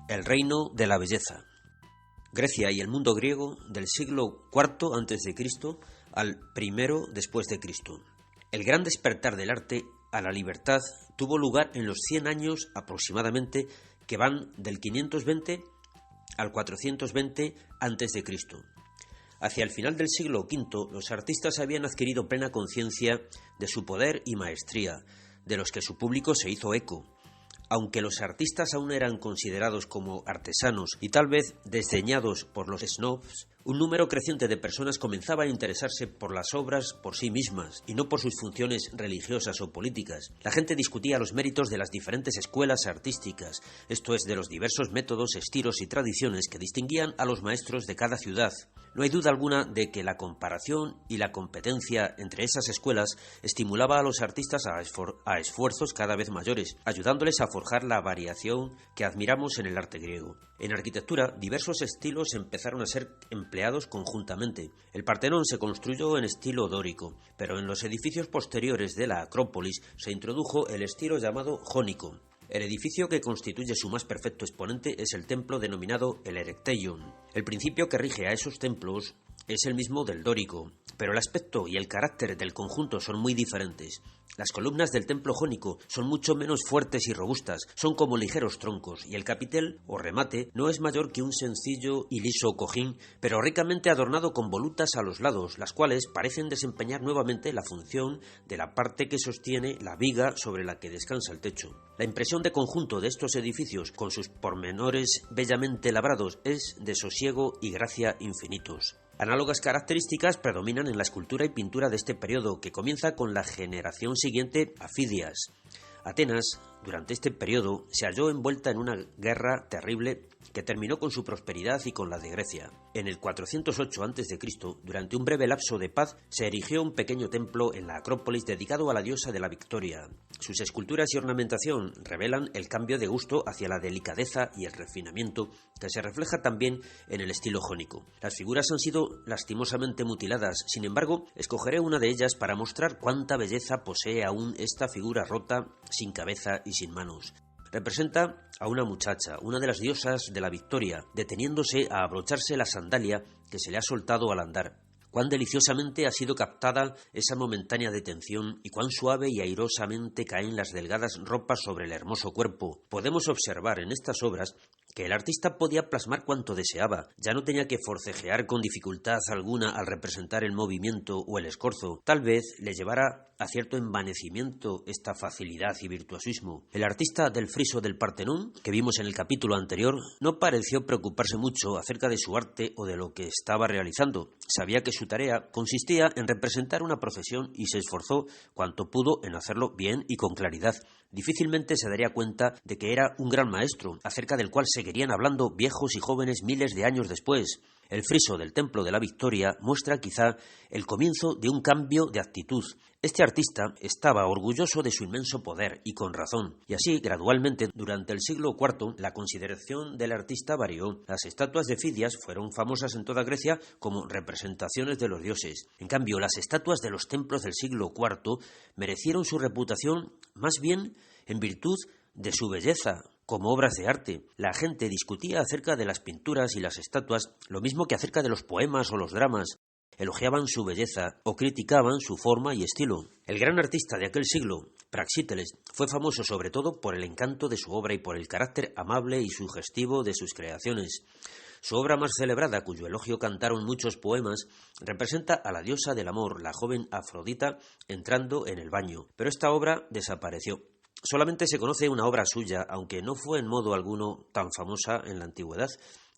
El reino de la belleza. Grecia y el mundo griego del siglo IV a.C. al I después de Cristo. El gran despertar del arte a la libertad tuvo lugar en los 100 años aproximadamente que van del 520 al 420 a.C. Hacia el final del siglo V, los artistas habían adquirido plena conciencia de su poder y maestría, de los que su público se hizo eco. Aunque los artistas aún eran considerados como artesanos y tal vez desdeñados por los snobs, un número creciente de personas comenzaba a interesarse por las obras por sí mismas y no por sus funciones religiosas o políticas. La gente discutía los méritos de las diferentes escuelas artísticas, esto es, de los diversos métodos, estilos y tradiciones que distinguían a los maestros de cada ciudad. No hay duda alguna de que la comparación y la competencia entre esas escuelas estimulaba a los artistas a esfuerzos cada vez mayores, ayudándoles a forjar la variación que admiramos en el arte griego. En arquitectura, diversos estilos empezaron a ser empleados conjuntamente. El Partenón se construyó en estilo dórico, pero en los edificios posteriores de la Acrópolis se introdujo el estilo llamado jónico. El edificio que constituye su más perfecto exponente es el templo denominado el Erecteion. El principio que rige a esos templos es el mismo del dórico, pero el aspecto y el carácter del conjunto son muy diferentes. Las columnas del templo jónico son mucho menos fuertes y robustas, son como ligeros troncos, y el capitel o remate no es mayor que un sencillo y liso cojín, pero ricamente adornado con volutas a los lados, las cuales parecen desempeñar nuevamente la función de la parte que sostiene la viga sobre la que descansa el techo. La impresión de conjunto de estos edificios, con sus pormenores bellamente labrados, es de sosiego y gracia infinitos. Análogas características predominan en la escultura y pintura de este periodo, que comienza con la generación siguiente a Fidias. Atenas, durante este periodo, se halló envuelta en una guerra terrible que terminó con su prosperidad y con la de Grecia. En el 408 a.C., durante un breve lapso de paz, se erigió un pequeño templo en la Acrópolis dedicado a la diosa de la victoria. Sus esculturas y ornamentación revelan el cambio de gusto hacia la delicadeza y el refinamiento que se refleja también en el estilo jónico. Las figuras han sido lastimosamente mutiladas, sin embargo, escogeré una de ellas para mostrar cuánta belleza posee aún esta figura rota, sin cabeza y sin manos. Representa a una muchacha, una de las diosas de la victoria, deteniéndose a abrocharse la sandalia que se le ha soltado al andar. Cuán deliciosamente ha sido captada esa momentánea detención y cuán suave y airosamente caen las delgadas ropas sobre el hermoso cuerpo. Podemos observar en estas obras que el artista podía plasmar cuanto deseaba, ya no tenía que forcejear con dificultad alguna al representar el movimiento o el escorzo. Tal vez le llevara a cierto envanecimiento esta facilidad y virtuosismo. El artista del friso del Partenón, que vimos en el capítulo anterior, no pareció preocuparse mucho acerca de su arte o de lo que estaba realizando. Sabía que su tarea consistía en representar una procesión y se esforzó cuanto pudo en hacerlo bien y con claridad. Difícilmente se daría cuenta de que era un gran maestro, acerca del cual seguirían hablando viejos y jóvenes miles de años después. El friso del Templo de la Victoria muestra quizá el comienzo de un cambio de actitud. Este artista estaba orgulloso de su inmenso poder, y con razón, y así, gradualmente, durante el siglo IV, la consideración del artista varió. Las estatuas de Fidias fueron famosas en toda Grecia como representaciones de los dioses. En cambio, las estatuas de los templos del siglo IV merecieron su reputación más bien en virtud de su belleza, como obras de arte. La gente discutía acerca de las pinturas y las estatuas, lo mismo que acerca de los poemas o los dramas. Elogiaban su belleza o criticaban su forma y estilo. El gran artista de aquel siglo, Praxíteles, fue famoso sobre todo por el encanto de su obra y por el carácter amable y sugestivo de sus creaciones. Su obra más celebrada, cuyo elogio cantaron muchos poemas, representa a la diosa del amor, la joven Afrodita, entrando en el baño. Pero esta obra desapareció. Solamente se conoce una obra suya, aunque no fue en modo alguno tan famosa en la antigüedad.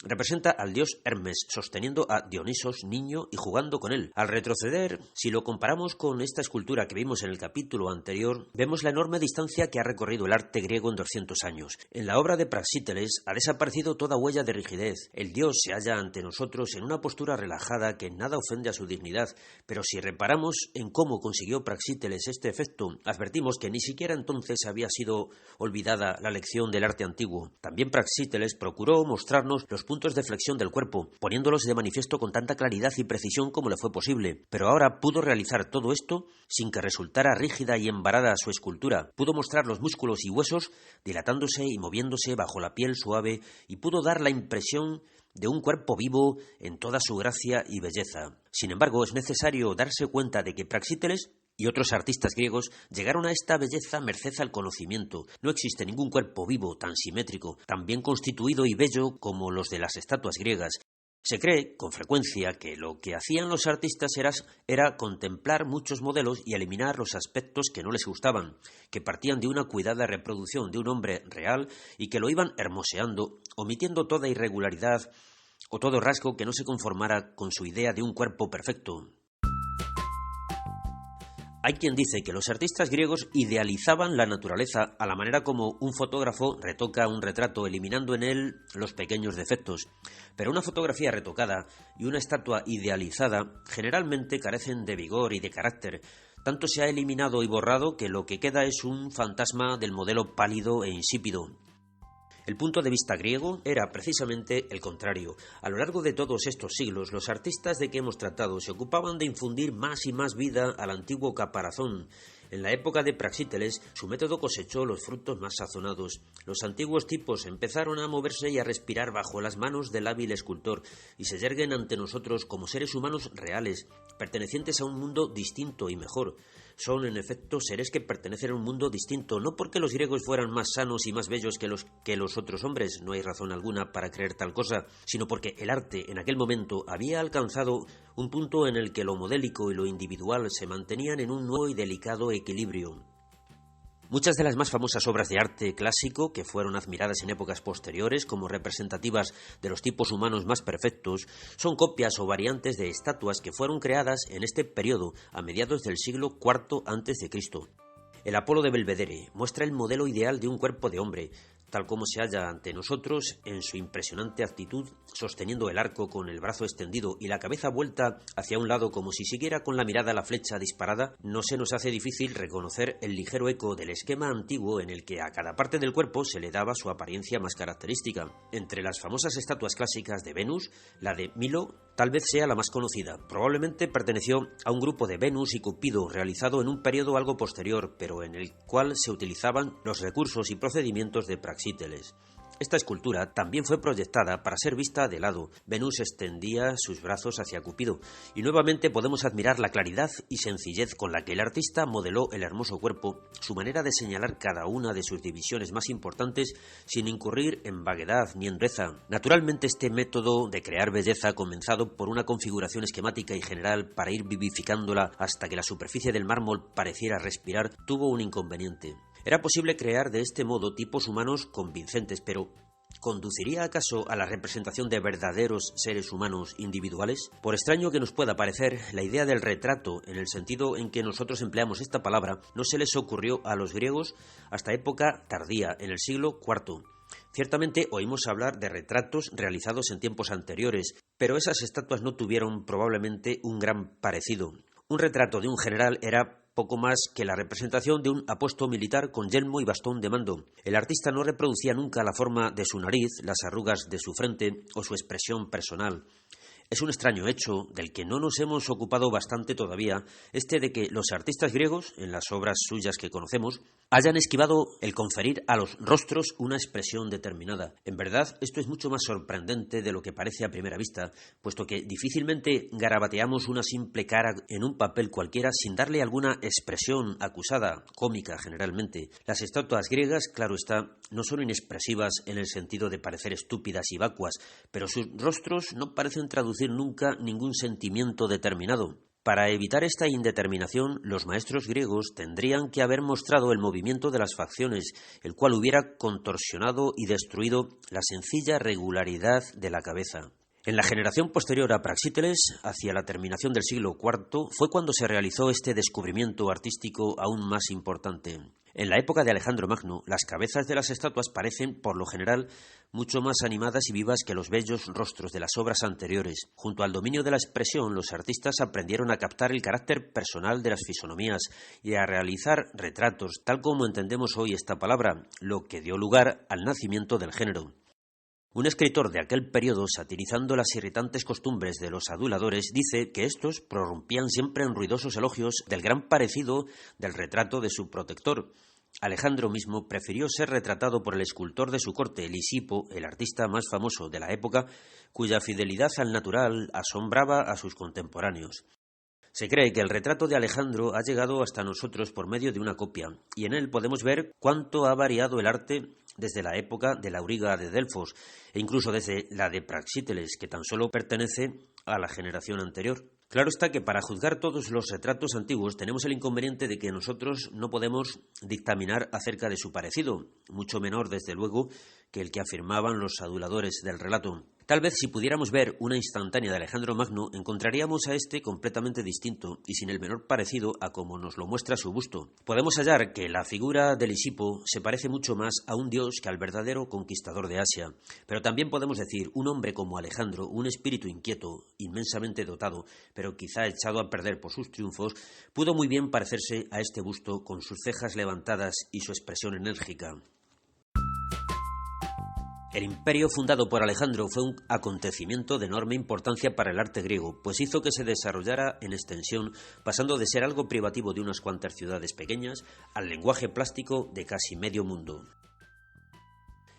Representa al dios Hermes sosteniendo a Dionisos niño y jugando con él. Al retroceder, si lo comparamos con esta escultura que vimos en el capítulo anterior, vemos la enorme distancia que ha recorrido el arte griego en 200 años. En la obra de Praxíteles ha desaparecido toda huella de rigidez. El dios se halla ante nosotros en una postura relajada que en nada ofende a su dignidad, pero si reparamos en cómo consiguió Praxíteles este efecto, advertimos que ni siquiera entonces había sido olvidada la lección del arte antiguo. También Praxíteles procuró mostrarnos los puntos de flexión del cuerpo, poniéndolos de manifiesto con tanta claridad y precisión como le fue posible. Pero ahora pudo realizar todo esto sin que resultara rígida y embarada su escultura. Pudo mostrar los músculos y huesos dilatándose y moviéndose bajo la piel suave, y pudo dar la impresión de un cuerpo vivo en toda su gracia y belleza. Sin embargo, es necesario darse cuenta de que Praxíteles y otros artistas griegos llegaron a esta belleza merced al conocimiento. No existe ningún cuerpo vivo tan simétrico, tan bien constituido y bello como los de las estatuas griegas. Se cree, con frecuencia, que lo que hacían los artistas era contemplar muchos modelos y eliminar los aspectos que no les gustaban, que partían de una cuidada reproducción de un hombre real y que lo iban hermoseando, omitiendo toda irregularidad o todo rasgo que no se conformara con su idea de un cuerpo perfecto. Hay quien dice que los artistas griegos idealizaban la naturaleza a la manera como un fotógrafo retoca un retrato eliminando en él los pequeños defectos. Pero una fotografía retocada y una estatua idealizada generalmente carecen de vigor y de carácter. Tanto se ha eliminado y borrado que lo que queda es un fantasma del modelo pálido e insípido. El punto de vista griego era precisamente el contrario. A lo largo de todos estos siglos, los artistas de que hemos tratado se ocupaban de infundir más y más vida al antiguo caparazón. En la época de Praxíteles, su método cosechó los frutos más sazonados. Los antiguos tipos empezaron a moverse y a respirar bajo las manos del hábil escultor, y se yerguen ante nosotros como seres humanos reales, pertenecientes a un mundo distinto y mejor. Son, en efecto, seres que pertenecen a un mundo distinto, no porque los griegos fueran más sanos y más bellos que los otros hombres, no hay razón alguna para creer tal cosa, sino porque el arte en aquel momento había alcanzado un punto en el que lo modélico y lo individual se mantenían en un nuevo y delicado equilibrio. Muchas de las más famosas obras de arte clásico, que fueron admiradas en épocas posteriores como representativas de los tipos humanos más perfectos, son copias o variantes de estatuas que fueron creadas en este periodo, a mediados del siglo IV a.C. El Apolo de Belvedere muestra el modelo ideal de un cuerpo de hombre, tal como se halla ante nosotros en su impresionante actitud, sosteniendo el arco con el brazo extendido y la cabeza vuelta hacia un lado como si siguiera con la mirada la flecha disparada. No se nos hace difícil reconocer el ligero eco del esquema antiguo en el que a cada parte del cuerpo se le daba su apariencia más característica. Entre las famosas estatuas clásicas de Venus, la de Milo tal vez sea la más conocida. Probablemente perteneció a un grupo de Venus y Cupido realizado en un periodo algo posterior, pero en el cual se utilizaban los recursos y procedimientos de Praxíteles. Esta escultura también fue proyectada para ser vista de lado. Venus extendía sus brazos hacia Cupido, y nuevamente podemos admirar la claridad y sencillez con la que el artista modeló el hermoso cuerpo, su manera de señalar cada una de sus divisiones más importantes sin incurrir en vaguedad ni en dureza. Naturalmente, este método de crear belleza, comenzado por una configuración esquemática y general para ir vivificándola hasta que la superficie del mármol pareciera respirar, tuvo un inconveniente. Era posible crear de este modo tipos humanos convincentes, pero ¿conduciría acaso a la representación de verdaderos seres humanos individuales? Por extraño que nos pueda parecer, la idea del retrato, en el sentido en que nosotros empleamos esta palabra, no se les ocurrió a los griegos hasta época tardía, en el siglo IV. Ciertamente oímos hablar de retratos realizados en tiempos anteriores, pero esas estatuas no tuvieron probablemente un gran parecido. Un retrato de un general era poco más que la representación de un apuesto militar con yelmo y bastón de mando. El artista no reproducía nunca la forma de su nariz, las arrugas de su frente o su expresión personal. Es un extraño hecho, del que no nos hemos ocupado bastante todavía, este de que los artistas griegos, en las obras suyas que conocemos, hayan esquivado el conferir a los rostros una expresión determinada. En verdad, esto es mucho más sorprendente de lo que parece a primera vista, puesto que difícilmente garabateamos una simple cara en un papel cualquiera sin darle alguna expresión acusada, cómica generalmente. Las estatuas griegas, claro está, no son inexpresivas en el sentido de parecer estúpidas y vacuas, pero sus rostros no parecen traducir nunca ningún sentimiento determinado. Para evitar esta indeterminación, los maestros griegos tendrían que haber mostrado el movimiento de las facciones, el cual hubiera contorsionado y destruido la sencilla regularidad de la cabeza. En la generación posterior a Praxíteles, hacia la terminación del siglo IV, fue cuando se realizó este descubrimiento artístico aún más importante. En la época de Alejandro Magno, las cabezas de las estatuas parecen, por lo general, mucho más animadas y vivas que los bellos rostros de las obras anteriores. Junto al dominio de la expresión, los artistas aprendieron a captar el carácter personal de las fisonomías y a realizar retratos, tal como entendemos hoy esta palabra, lo que dio lugar al nacimiento del género. Un escritor de aquel periodo, satirizando las irritantes costumbres de los aduladores, dice que estos prorrumpían siempre en ruidosos elogios del gran parecido del retrato de su protector. Alejandro mismo prefirió ser retratado por el escultor de su corte, Lisipo, el artista más famoso de la época, cuya fidelidad al natural asombraba a sus contemporáneos. Se cree que el retrato de Alejandro ha llegado hasta nosotros por medio de una copia, y en él podemos ver cuánto ha variado el arte desde la época del auriga de Delfos, e incluso desde la de Praxíteles, que tan solo pertenece a la generación anterior. Claro está que para juzgar todos los retratos antiguos tenemos el inconveniente de que nosotros no podemos dictaminar acerca de su parecido, mucho menor, desde luego, que el que afirmaban los aduladores del relato. Tal vez si pudiéramos ver una instantánea de Alejandro Magno, encontraríamos a este completamente distinto y sin el menor parecido a como nos lo muestra su busto. Podemos hallar que la figura de Lisipo se parece mucho más a un dios que al verdadero conquistador de Asia, pero también podemos decir un hombre como Alejandro, un espíritu inquieto, inmensamente dotado, pero quizá echado a perder por sus triunfos, pudo muy bien parecerse a este busto con sus cejas levantadas y su expresión enérgica. El imperio fundado por Alejandro fue un acontecimiento de enorme importancia para el arte griego, pues hizo que se desarrollara en extensión, pasando de ser algo privativo de unas cuantas ciudades pequeñas al lenguaje plástico de casi medio mundo.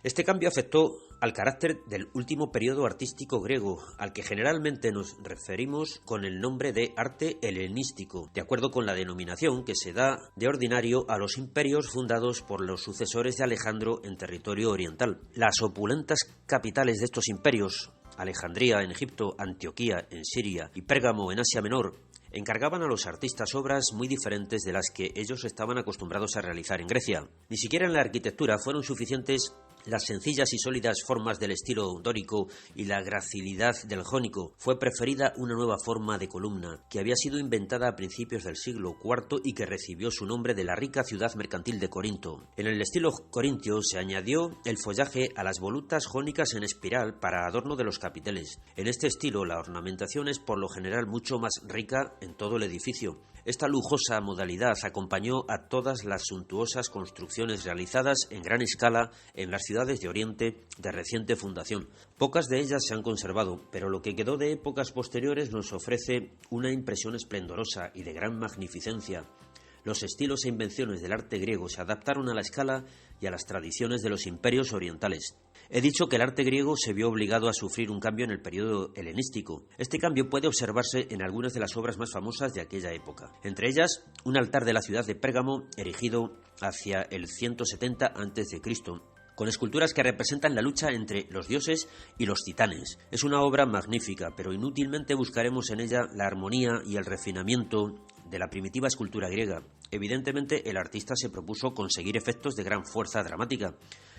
Este cambio afectó al carácter del último periodo artístico griego, al que generalmente nos referimos con el nombre de arte helenístico, de acuerdo con la denominación que se da de ordinario a los imperios fundados por los sucesores de Alejandro en territorio oriental. Las opulentas capitales de estos imperios, Alejandría en Egipto, Antioquía en Siria y Pérgamo en Asia Menor, encargaban a los artistas obras muy diferentes de las que ellos estaban acostumbrados a realizar en Grecia. Ni siquiera en la arquitectura fueron suficientes las sencillas y sólidas formas del estilo dórico y la gracilidad del jónico. Fue preferida una nueva forma de columna, que había sido inventada a principios del siglo IV y que recibió su nombre de la rica ciudad mercantil de Corinto. En el estilo corintio se añadió el follaje a las volutas jónicas en espiral para adorno de los capiteles. En este estilo la ornamentación es por lo general mucho más rica en todo el edificio. Esta lujosa modalidad acompañó a todas las suntuosas construcciones realizadas en gran escala en las ciudades de Oriente de reciente fundación. Pocas de ellas se han conservado, pero lo que quedó de épocas posteriores nos ofrece una impresión esplendorosa y de gran magnificencia. Los estilos e invenciones del arte griego se adaptaron a la escala y a las tradiciones de los imperios orientales. He dicho que el arte griego se vio obligado a sufrir un cambio en el periodo helenístico. Este cambio puede observarse en algunas de las obras más famosas de aquella época. Entre ellas, un altar de la ciudad de Pérgamo, erigido hacia el 170 a.C., con esculturas que representan la lucha entre los dioses y los titanes. Es una obra magnífica, pero inútilmente buscaremos en ella la armonía y el refinamiento de la primitiva escultura griega. Evidentemente, el artista se propuso conseguir efectos de gran fuerza dramática.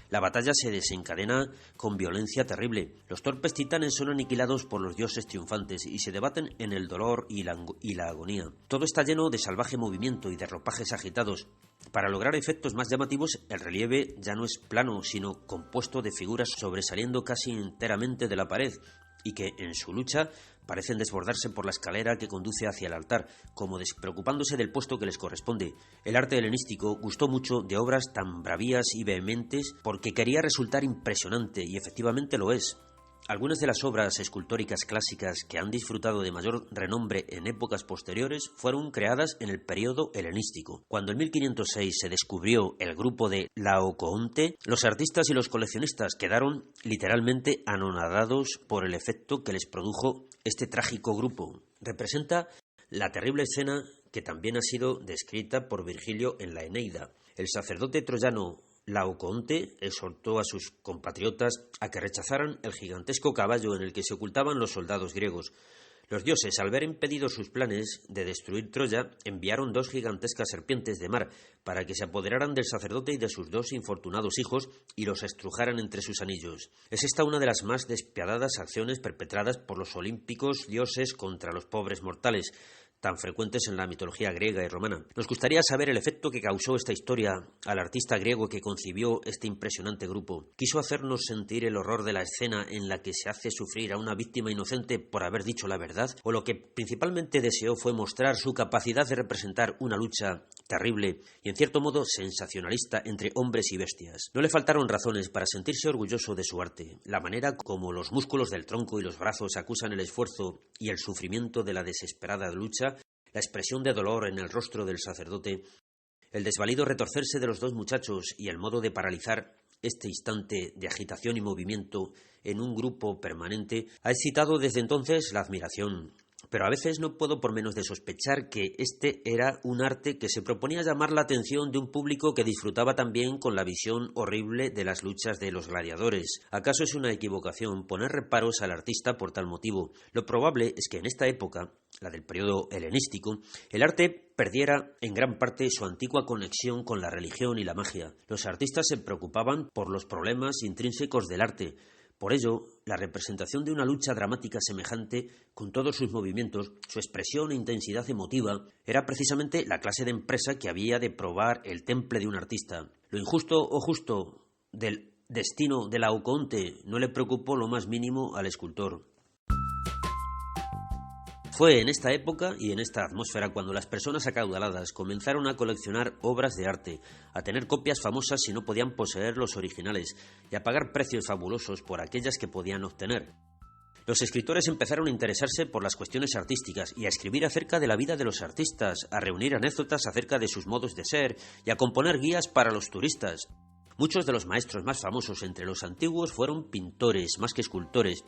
La batalla se desencadena con violencia terrible. Los torpes titanes son aniquilados por los dioses triunfantes y se debaten en el dolor y la agonía. Todo está lleno de salvaje movimiento y de ropajes agitados. Para lograr efectos más llamativos, el relieve ya no es plano, sino compuesto de figuras sobresaliendo casi enteramente de la pared y que, en su lucha, parecen desbordarse por la escalera que conduce hacia el altar, como despreocupándose del puesto que les corresponde. El arte helenístico gustó mucho de obras tan bravías y vehementes porque quería resultar impresionante, y efectivamente lo es. Algunas de las obras escultóricas clásicas que han disfrutado de mayor renombre en épocas posteriores fueron creadas en el periodo helenístico. Cuando en 1506 se descubrió el grupo de Laocoonte, los artistas y los coleccionistas quedaron literalmente anonadados por el efecto que les produjo este trágico grupo. Representa la terrible escena que también ha sido descrita por Virgilio en la Eneida. El sacerdote troyano Laocoonte exhortó a sus compatriotas a que rechazaran el gigantesco caballo en el que se ocultaban los soldados griegos. Los dioses, al ver impedidos sus planes de destruir Troya, enviaron 2 gigantescas serpientes de mar para que se apoderaran del sacerdote y de sus 2 infortunados hijos y los estrujaran entre sus anillos. Es esta una de las más despiadadas acciones perpetradas por los olímpicos dioses contra los pobres mortales. tan frecuentes en la mitología griega y romana. Nos gustaría saber el efecto que causó esta historia al artista griego que concibió este impresionante grupo. ¿Quiso hacernos sentir el horror de la escena en la que se hace sufrir a una víctima inocente por haber dicho la verdad? ¿O lo que principalmente deseó fue mostrar su capacidad de representar una lucha terrible y en cierto modo sensacionalista entre hombres y bestias? No le faltaron razones para sentirse orgulloso de su arte. La manera como los músculos del tronco y los brazos acusan el esfuerzo y el sufrimiento de la desesperada lucha, la expresión de dolor en el rostro del sacerdote, el desvalido retorcerse de los dos muchachos y el modo de paralizar este instante de agitación y movimiento en un grupo permanente ha excitado desde entonces la admiración. Pero a veces no puedo por menos de sospechar que este era un arte que se proponía llamar la atención de un público que disfrutaba también con la visión horrible de las luchas de los gladiadores. ¿Acaso es una equivocación poner reparos al artista por tal motivo? Lo probable es que en esta época, la del periodo helenístico, el arte perdiera en gran parte su antigua conexión con la religión y la magia. Los artistas se preocupaban por los problemas intrínsecos del arte. Por ello, la representación de una lucha dramática semejante, con todos sus movimientos, su expresión e intensidad emotiva, era precisamente la clase de empresa que había de probar el temple de un artista. Lo injusto o justo del destino de Laocoonte no le preocupó lo más mínimo al escultor. Fue en esta época y en esta atmósfera cuando las personas acaudaladas comenzaron a coleccionar obras de arte, a tener copias famosas si no podían poseer los originales y a pagar precios fabulosos por aquellas que podían obtener. Los escritores empezaron a interesarse por las cuestiones artísticas y a escribir acerca de la vida de los artistas, a reunir anécdotas acerca de sus modos de ser y a componer guías para los turistas. Muchos de los maestros más famosos entre los antiguos fueron pintores más que escultores,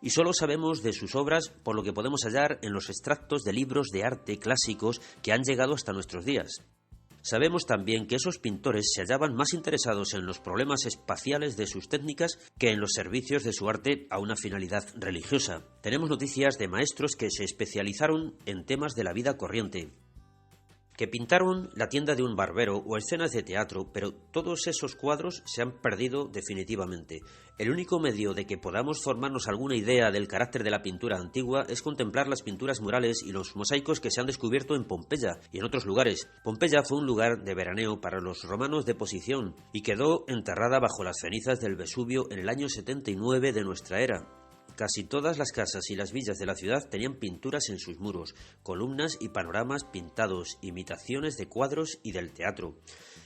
y solo sabemos de sus obras por lo que podemos hallar en los extractos de libros de arte clásicos que han llegado hasta nuestros días. Sabemos también que esos pintores se hallaban más interesados en los problemas espaciales de sus técnicas que en los servicios de su arte a una finalidad religiosa. Tenemos noticias de maestros que se especializaron en temas de la vida corriente, que pintaron la tienda de un barbero o escenas de teatro, pero todos esos cuadros se han perdido definitivamente. El único medio de que podamos formarnos alguna idea del carácter de la pintura antigua es contemplar las pinturas murales y los mosaicos que se han descubierto en Pompeya y en otros lugares. Pompeya fue un lugar de veraneo para los romanos de posición y quedó enterrada bajo las cenizas del Vesubio en el año 79 de nuestra era. Casi todas las casas y las villas de la ciudad tenían pinturas en sus muros, columnas y panoramas pintados, imitaciones de cuadros y del teatro.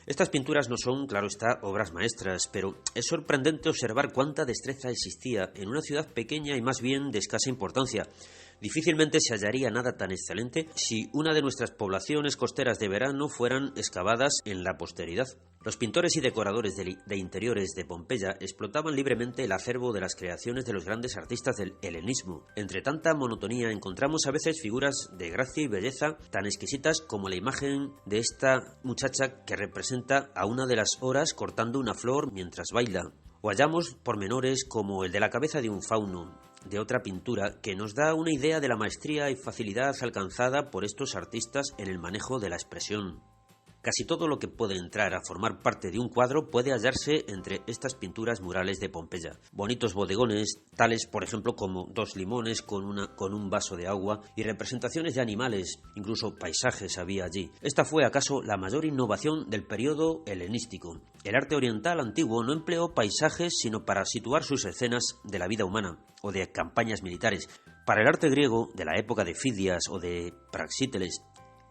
Estas pinturas no son, claro está, obras maestras, pero es sorprendente observar cuánta destreza existía en una ciudad pequeña y más bien de escasa importancia. Difícilmente se hallaría nada tan excelente si una de nuestras poblaciones costeras de verano fueran excavadas en la posteridad. Los pintores y decoradores de interiores de Pompeya explotaban libremente el acervo de las creaciones de los grandes artistas del helenismo. Entre tanta monotonía encontramos a veces figuras de gracia y belleza tan exquisitas como la imagen de esta muchacha que representa a una de las horas cortando una flor mientras baila. O hallamos pormenores como el de la cabeza de un fauno, de otra pintura, que nos da una idea de la maestría y facilidad alcanzada por estos artistas en el manejo de la expresión. Casi todo lo que puede entrar a formar parte de un cuadro puede hallarse entre estas pinturas murales de Pompeya. Bonitos bodegones, tales por ejemplo como dos limones con un vaso de agua y representaciones de animales, incluso paisajes había allí. Esta fue acaso la mayor innovación del periodo helenístico. El arte oriental antiguo no empleó paisajes sino para situar sus escenas de la vida humana o de campañas militares. Para el arte griego de la época de Fidias o de Praxíteles,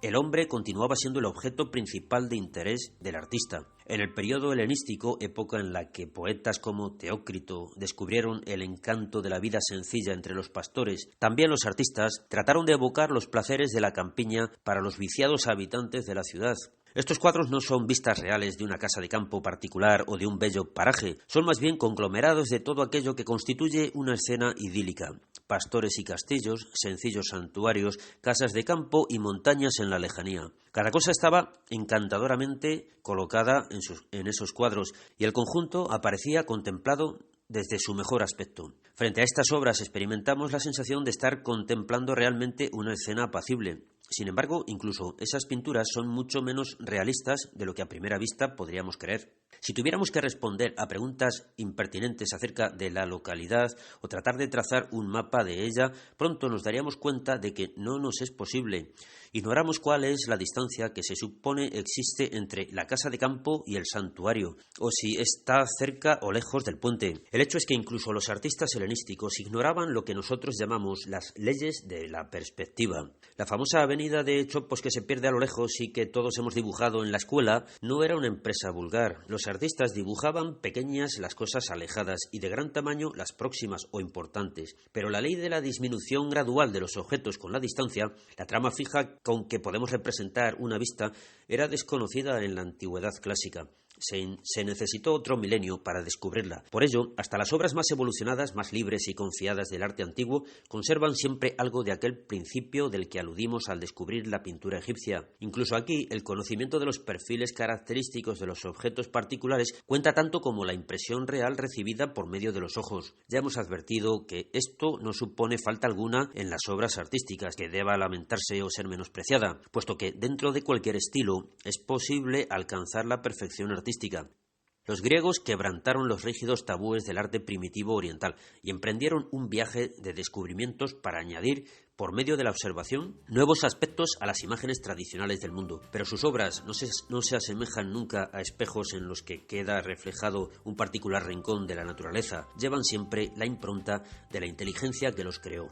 el hombre continuaba siendo el objeto principal de interés del artista. En el periodo helenístico, época en la que poetas como Teócrito descubrieron el encanto de la vida sencilla entre los pastores, también los artistas trataron de evocar los placeres de la campiña para los viciados habitantes de la ciudad. Estos cuadros no son vistas reales de una casa de campo particular o de un bello paraje, son más bien conglomerados de todo aquello que constituye una escena idílica. Pastores y castillos, sencillos santuarios, casas de campo y montañas en la lejanía. Cada cosa estaba encantadoramente colocada en esos cuadros y el conjunto aparecía contemplado desde su mejor aspecto. Frente a estas obras experimentamos la sensación de estar contemplando realmente una escena apacible. Sin embargo, incluso esas pinturas son mucho menos realistas de lo que a primera vista podríamos creer. Si tuviéramos que responder a preguntas impertinentes acerca de la localidad o tratar de trazar un mapa de ella, pronto nos daríamos cuenta de que no nos es posible. Ignoramos cuál es la distancia que se supone existe entre la casa de campo y el santuario, o si está cerca o lejos del puente. El hecho es que incluso los artistas helenísticos ignoraban lo que nosotros llamamos las leyes de la perspectiva. La famosa avenida de Chopos que se pierde a lo lejos y que todos hemos dibujado en la escuela no era una empresa vulgar. Los artistas dibujaban pequeñas las cosas alejadas y de gran tamaño las próximas o importantes. Pero la ley de la disminución gradual de los objetos con la distancia, la trama fija con que podemos representar una vista, era desconocida en la antigüedad clásica. Se necesitó otro milenio para descubrirla. Por ello, hasta las obras más evolucionadas, más libres y confiadas del arte antiguo, conservan siempre algo de aquel principio del que aludimos al descubrir la pintura egipcia. Incluso aquí, el conocimiento de los perfiles característicos de los objetos particulares cuenta tanto como la impresión real recibida por medio de los ojos. Ya hemos advertido que esto no supone falta alguna en las obras artísticas, que deba lamentarse o ser menospreciada, puesto que dentro de cualquier estilo es posible alcanzar la perfección artística. Los griegos quebrantaron los rígidos tabúes del arte primitivo oriental y emprendieron un viaje de descubrimientos para añadir, por medio de la observación, nuevos aspectos a las imágenes tradicionales del mundo. Pero sus obras no se asemejan nunca a espejos en los que queda reflejado un particular rincón de la naturaleza. Llevan siempre la impronta de la inteligencia que los creó.